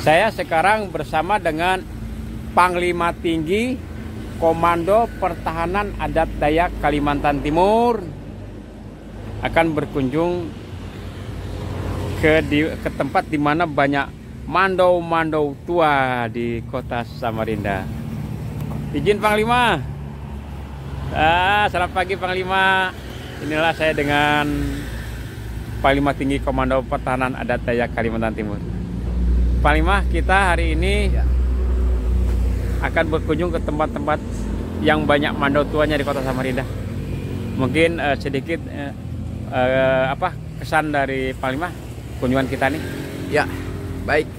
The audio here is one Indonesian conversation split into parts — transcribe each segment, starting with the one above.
Saya sekarang bersama dengan Panglima Tinggi Komando Pertahanan Adat Dayak Kalimantan Timur akan berkunjung ke tempat di mana banyak mandau-mandau tua di kota Samarinda. Izin Panglima. Selamat pagi Panglima. Inilah saya dengan Panglima Tinggi Komando Pertahanan Adat Dayak Kalimantan Timur. Panglima, kita hari ini akan berkunjung ke tempat-tempat yang banyak mandau tuanya di kota Samarinda. Mungkin sedikit kesan dari Panglima kunjungan kita nih. Ya, baik.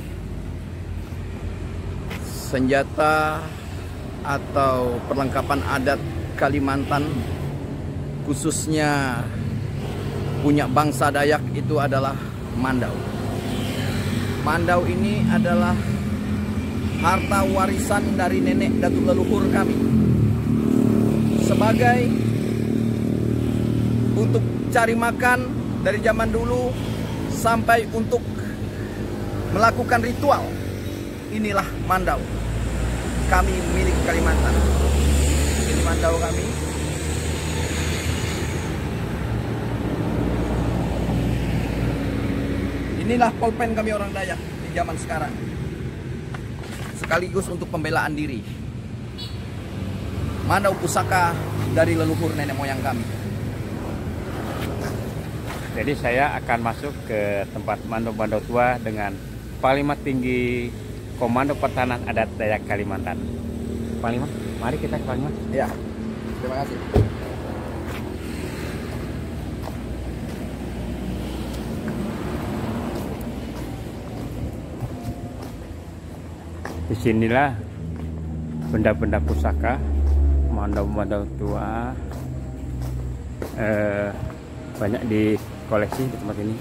Senjata atau perlengkapan adat Kalimantan, khususnya punya bangsa Dayak, itu adalah mandau. Mandau ini adalah harta warisan dari nenek datuk leluhur kami, sebagai untuk cari makan dari zaman dulu sampai untuk melakukan ritual. Inilah mandau kami milik Kalimantan. Ini mandau kami. Inilah polpen kami orang Dayak di zaman sekarang, sekaligus untuk pembelaan diri. Mandau pusaka dari leluhur nenek moyang kami. Jadi saya akan masuk ke tempat mandau-mandau tua dengan Panglima Tinggi Komando Pertahanan Adat Dayak Kalimantan. Panglima, mari kita ke Panglima. Ya, terima kasih. Disinilah benda-benda pusaka, mandau-mandau tua, banyak di koleksi di tempat ini.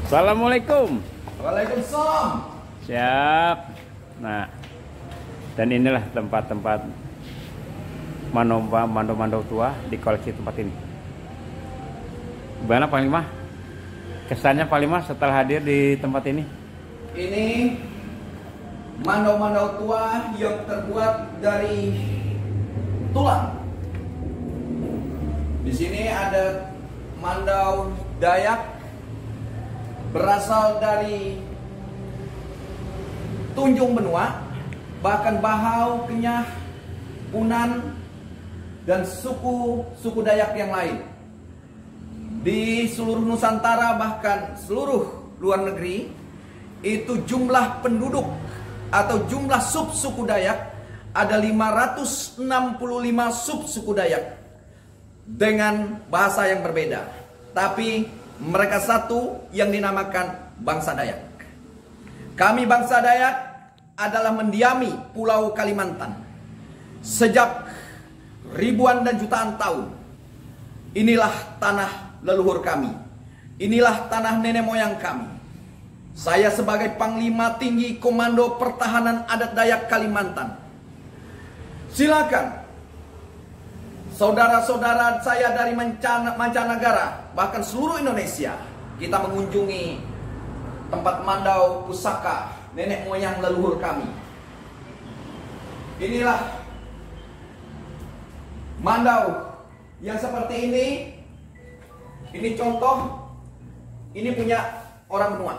Assalamualaikum. Waalaikumsalam. Siap. Nah, dan inilah tempat-tempat mandau-mandau tua di koleksi tempat ini. Gimana Panglima? Kesannya Panglima setelah hadir di tempat ini? Ini mandau-mandau tua yang terbuat dari tulang. Di sini ada mandau Dayak berasal dari Tunjung Benua, bahkan Bahau, Kenyah, Punan, dan suku Dayak yang lain. Di seluruh Nusantara, bahkan seluruh luar negeri, itu jumlah penduduk atau jumlah sub-suku Dayak ada 565 sub-suku Dayak dengan bahasa yang berbeda, tapi mereka satu yang dinamakan bangsa Dayak. Kami bangsa Dayak adalah mendiami Pulau Kalimantan sejak ribuan dan jutaan tahun. Inilah tanah leluhur kami, inilah tanah nenek moyang kami. Saya sebagai Panglima Tinggi Komando Pertahanan Adat Dayak Kalimantan, silakan saudara-saudara saya dari mancanegara, bahkan seluruh Indonesia, kita mengunjungi tempat mandau pusaka nenek moyang leluhur kami. Inilah mandau yang seperti ini. Ini contoh, ini punya orang Benua.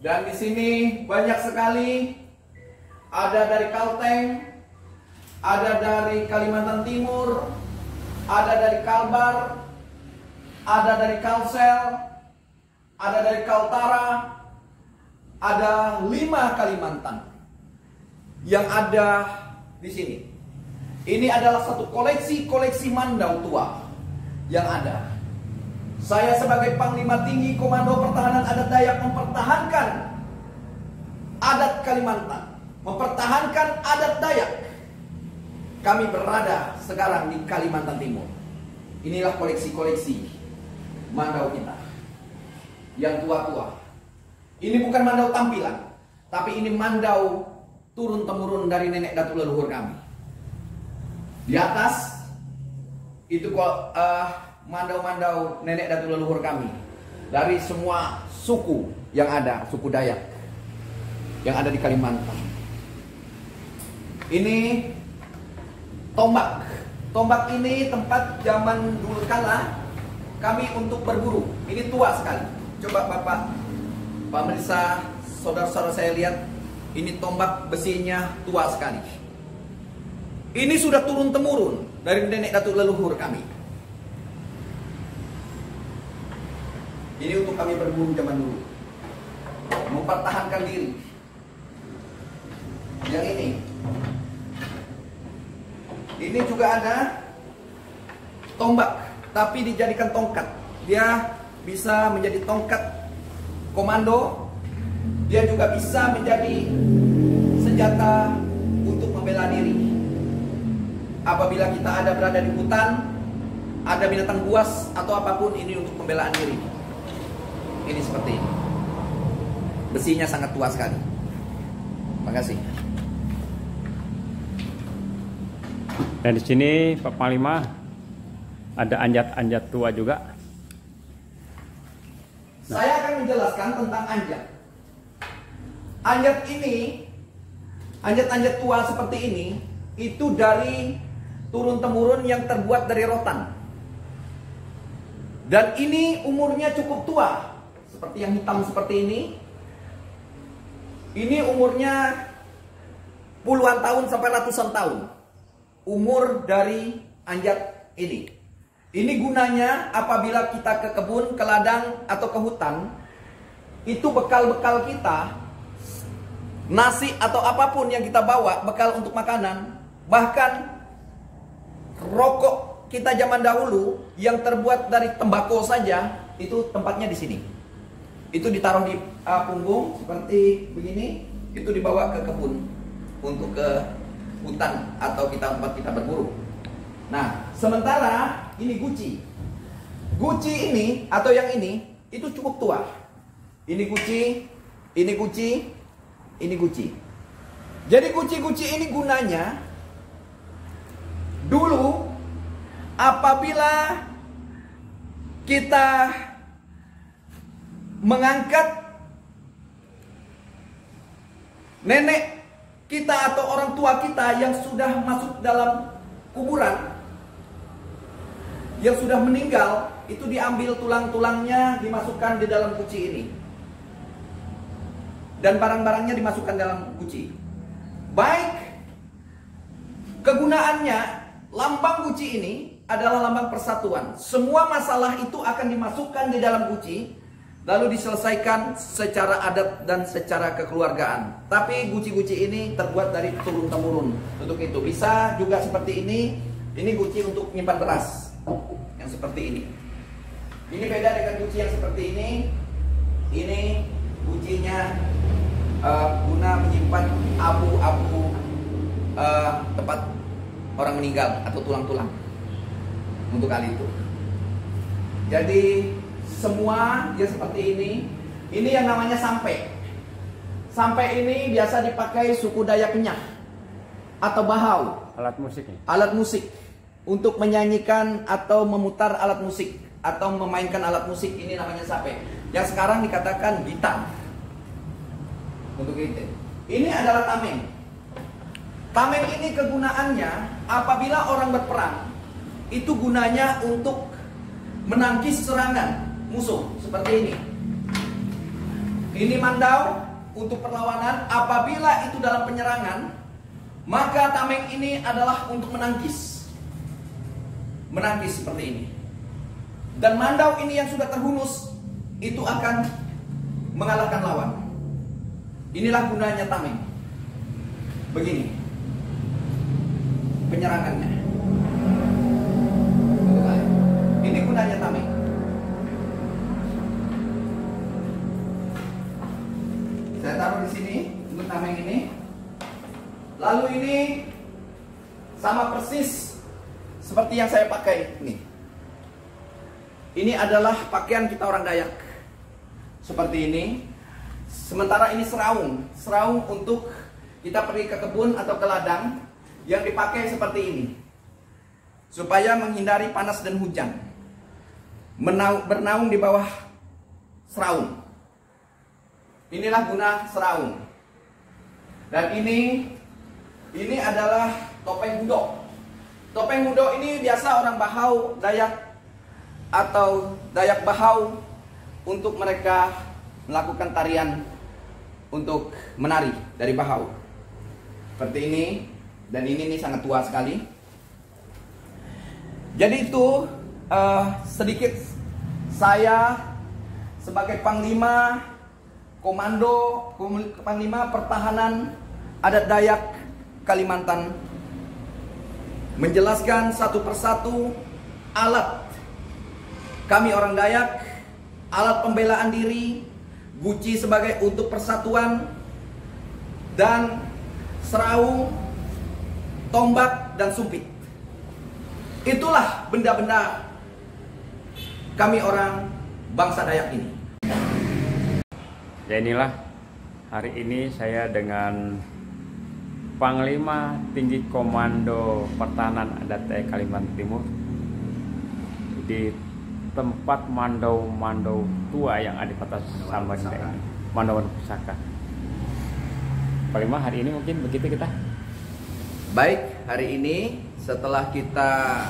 Dan di sini banyak sekali, ada dari Kalteng, ada dari Kalimantan Timur, ada dari Kalbar, ada dari Kalsel, ada dari Kaltara, ada 5 Kalimantan yang ada di sini. Ini adalah satu koleksi mandau tua yang ada. Saya sebagai Panglima Tinggi Komando Pertahanan Adat Dayak mempertahankan adat Kalimantan, mempertahankan adat Dayak. Kami berada sekarang di Kalimantan Timur. Inilah koleksi-koleksi mandau kita yang tua-tua. Ini bukan mandau tampilan, tapi ini mandau turun-temurun dari nenek datuk leluhur kami. Di atas itu mandau-mandau nenek datuk leluhur kami dari semua suku yang ada, suku Dayak yang ada di Kalimantan. Ini tombak. Tombak ini tempat zaman dulu kala kami untuk berburu. Ini tua sekali. Coba Bapak, Pak Merisa, saudara-saudara saya lihat, ini tombak besinya tua sekali. Ini sudah turun-temurun dari nenek datuk leluhur kami. Ini untuk kami berburu zaman dulu, mempertahankan diri. Yang ini juga ada tombak, tapi dijadikan tongkat. Dia bisa menjadi tongkat komando. Dia juga bisa menjadi senjata untuk membela diri. Apabila kita ada berada di hutan, ada binatang buas atau apapun, ini untuk pembelaan diri. Ini seperti ini. Besinya sangat tua sekali. Terima kasih. Dan di sini Pak Panglima ada anjat-anjat tua juga. Saya akan menjelaskan tentang anjat. Anjat ini, anjat-anjat tua seperti ini, itu dari turun-temurun yang terbuat dari rotan. Dan ini umurnya cukup tua, seperti yang hitam seperti ini. Ini umurnya puluhan tahun sampai ratusan tahun. Umur dari anjat ini. Ini gunanya apabila kita ke kebun, ke ladang, atau ke hutan. Itu bekal-bekal kita, nasi atau apapun yang kita bawa, bekal untuk makanan. Bahkan rokok kita zaman dahulu yang terbuat dari tembakau saja, itu tempatnya di sini. Itu ditaruh di punggung seperti begini, itu dibawa ke kebun untuk ke hutan atau tempat kita berburu. Nah, sementara ini guci. Guci ini atau yang ini itu cukup tua. Ini guci, ini guci, ini guci. Jadi guci-guci ini gunanya dulu apabila kita mengangkat nenek kita atau orang tua kita yang sudah masuk dalam kuburan, yang sudah meninggal, itu diambil tulang-tulangnya, dimasukkan di dalam guci ini. Dan barang-barangnya dimasukkan dalam guci. Baik kegunaannya, lambang guci ini adalah lambang persatuan. Semua masalah itu akan dimasukkan di dalam guci, lalu diselesaikan secara adat dan secara kekeluargaan. Tapi guci-guci ini terbuat dari turun-temurun. Untuk itu bisa juga seperti ini. Ini guci untuk menyimpan beras, yang seperti ini. Ini beda dengan guci yang seperti ini. Ini gucinya guna menyimpan abu-abu tempat orang meninggal atau tulang-tulang. Untuk hal itu. Jadi semua dia seperti ini. Ini yang namanya sampai. Sampai ini biasa dipakai suku Dayak Kenyah atau Bahau. Alat musik nih. Alat musik untuk menyanyikan atau memutar alat musik atau memainkan alat musik, ini namanya sampai. Yang sekarang dikatakan gitar. Untuk itu. Ini adalah tameng. Tameng ini kegunaannya apabila orang berperang, itu gunanya untuk menangkis serangan musuh seperti ini. Ini mandau untuk perlawanan. Apabila itu dalam penyerangan, maka tameng ini adalah untuk menangkis. Menangkis seperti ini. Dan mandau ini yang sudah terhunus, itu akan mengalahkan lawan. Inilah gunanya tameng. Begini penyerangannya. Ini gunanya tameng. Saya taruh di sini untuk tameng ini. Lalu ini sama persis seperti yang saya pakai ini. Ini adalah pakaian kita orang Dayak. Seperti ini. Sementara ini seraung. Seraung untuk kita pergi ke kebun atau ke ladang, yang dipakai seperti ini. Supaya menghindari panas dan hujan. Bernaung di bawah seraung. Inilah guna seraung. Dan ini adalah topeng hudok. Topeng hudok ini biasa orang Bahau, Dayak atau Dayak Bahau untuk mereka melakukan tarian untuk menari dari Bahau. Seperti ini, dan ini sangat tua sekali. Jadi itu sedikit saya sebagai Panglima Panglima Pertahanan Adat Dayak Kalimantan menjelaskan satu persatu alat kami orang Dayak, alat pembelaan diri, guci sebagai untuk persatuan, dan seraung, tombak, dan sumpit. Itulah benda-benda kami orang bangsa Dayak ini. Ya inilah hari ini saya dengan Panglima Tinggi Komando Pertahanan Adat Dayak Kalimantan Timur di tempat mandau-mandau tua yang ada di Kota Samarinda, Mandauan Pusaka. Panglima, hari ini mungkin begitu kita. Baik, hari ini setelah kita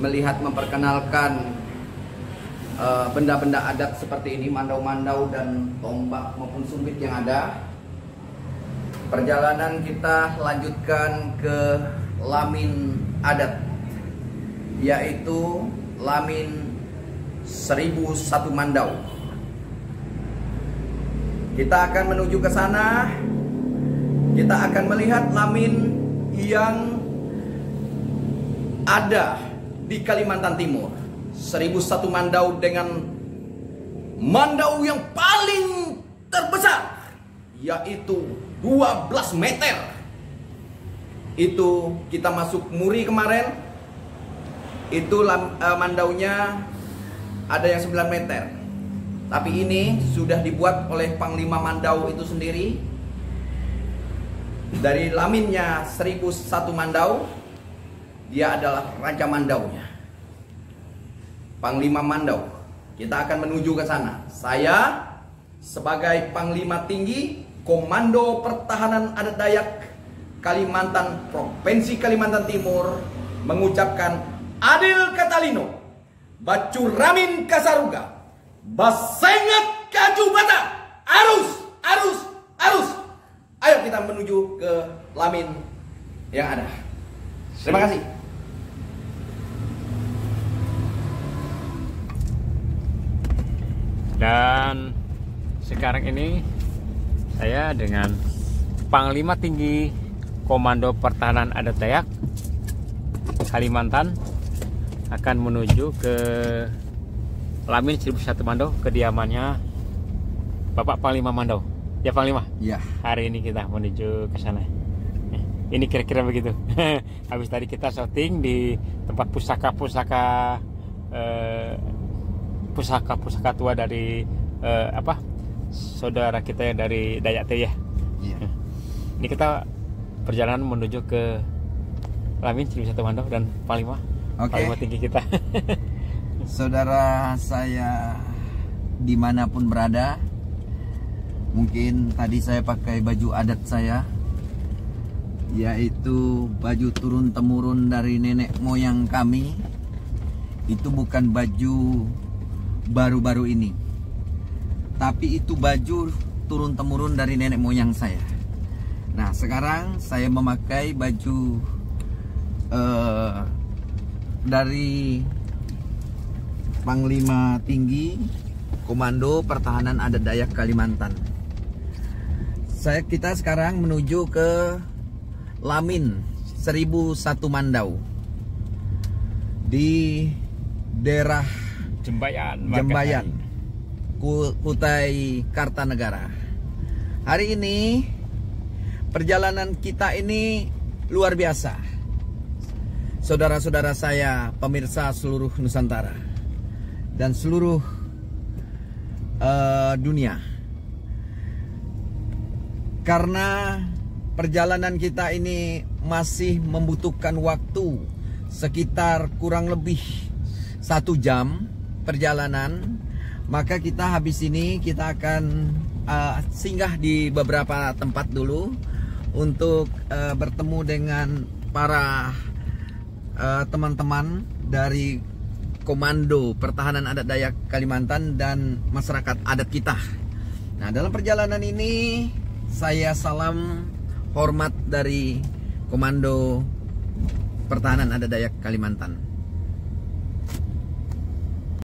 melihat memperkenalkan benda-benda adat seperti ini, mandau-mandau dan tombak maupun sumpit yang ada, perjalanan kita lanjutkan ke lamin adat, yaitu lamin 1001 Mandau. Kita akan menuju ke sana. Kita akan melihat lamin yang ada di Kalimantan Timur. 1001 Mandau dengan mandau yang paling terbesar, yaitu 12 meter. Itu kita masuk Muri kemarin, itu mandaunya ada yang 9 meter. Tapi ini sudah dibuat oleh Panglima Mandau itu sendiri. Dari laminnya 1001 Mandau, dia adalah Raja Mandaunya, Panglima Mandau. Kita akan menuju ke sana. Saya sebagai Panglima Tinggi Komando Pertahanan Adat Dayak Kalimantan Provinsi Kalimantan Timur mengucapkan Adil Katalino, Bacuramin Kasaruga, Basengat Kaju Bata, arus, arus, arus. Ayo kita menuju ke lamin yang ada. Terima kasih. Dan sekarang ini saya dengan Panglima Tinggi Komando Pertahanan Adat Dayak Kalimantan akan menuju ke lamin 1001 Mandau, kediamannya Bapak Panglima Mandau. Ya Panglima? Ya. Hari ini kita menuju ke sana. Ini kira-kira begitu. Habis tadi kita syuting di tempat pusaka-pusaka tua dari saudara kita yang dari Dayak Teh ya. Iya. Ini kita perjalanan menuju ke lamin 1001 Mandau dan Panglima. Panglima tinggi kita. Saudara saya dimanapun berada, mungkin tadi saya pakai baju adat saya, yaitu baju turun-temurun dari nenek moyang kami. Itu bukan baju baru-baru ini, tapi itu baju turun-temurun dari nenek moyang saya. Nah, sekarang saya memakai baju dari Panglima Tinggi Komando Pertahanan Adat Dayak Kalimantan. Kita sekarang menuju ke lamin 1001 Mandau di daerah Jembayan, Kutai Kartanegara. Hari ini perjalanan kita ini luar biasa, saudara-saudara saya, pemirsa seluruh Nusantara dan seluruh dunia. Karena perjalanan kita ini masih membutuhkan waktu sekitar kurang lebih 1 jam perjalanan, maka kita habis ini kita akan singgah di beberapa tempat dulu untuk bertemu dengan para teman-teman dari Komando Pertahanan Adat Dayak Kalimantan dan masyarakat adat kita. Nah, dalam perjalanan ini saya salam hormat dari Komando Pertahanan Adat Dayak Kalimantan.